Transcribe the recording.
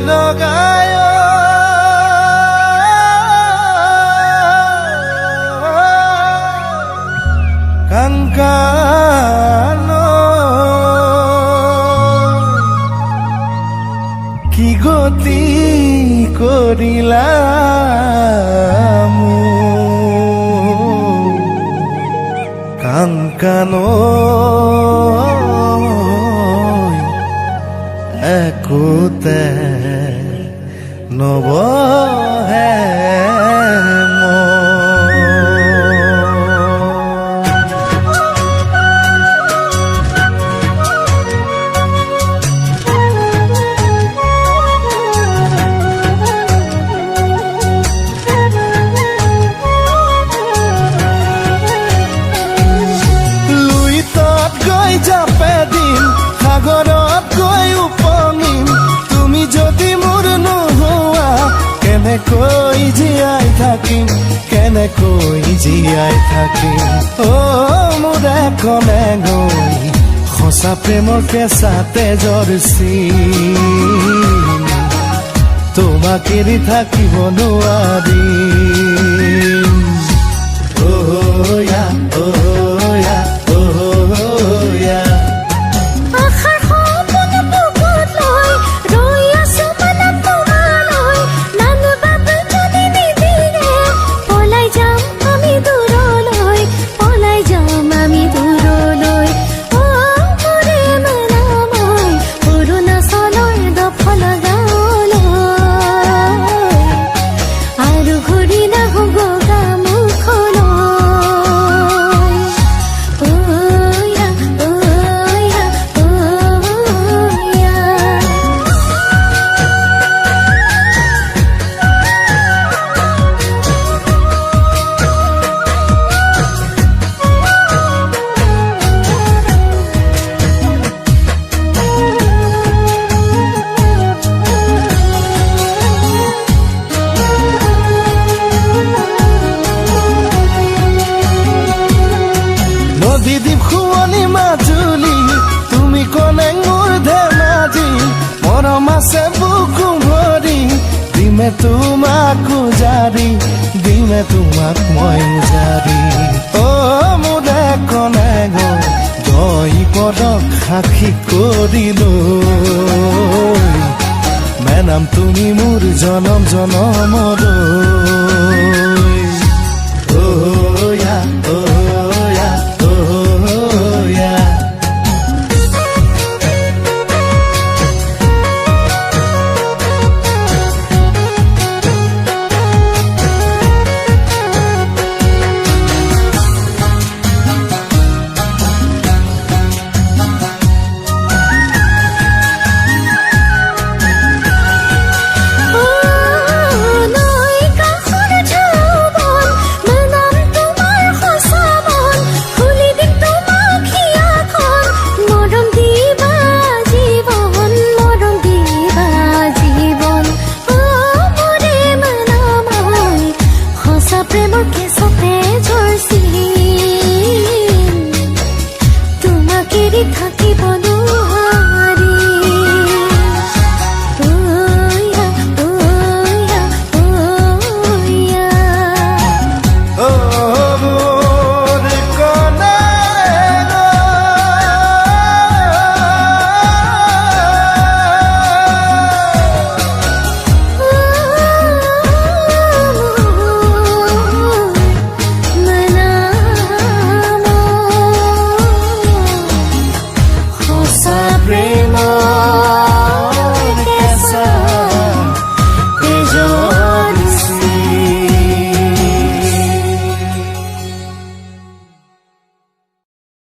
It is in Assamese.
লগায় কাঙ্কান কি গতি কৰিলা কাঙ্কান একোতে নবহে যাপে দিন সাগৰত গৈ উপঙিম তুমি যদি মোৰ নোহোৱা কেনেকৈ জীয়াই থাকিম অ মোৰে কনে গৈ সঁচা প্ৰেমৰ কেঁচা তেজৰ চিন তোমাক এৰি থাকিব নোৱাৰিম নদীদ্বীপ শুৱনি মাজুলী তুমি কনে মোৰ ধেমাজি মৰম আছে বুকু ভৰি দিমে তোমাক মই উজাৰি অ মোৰে কনে গৈ পদক সাক্ষী কৰিলৈ মেনাম তুমি মোৰ জনম জনমৰ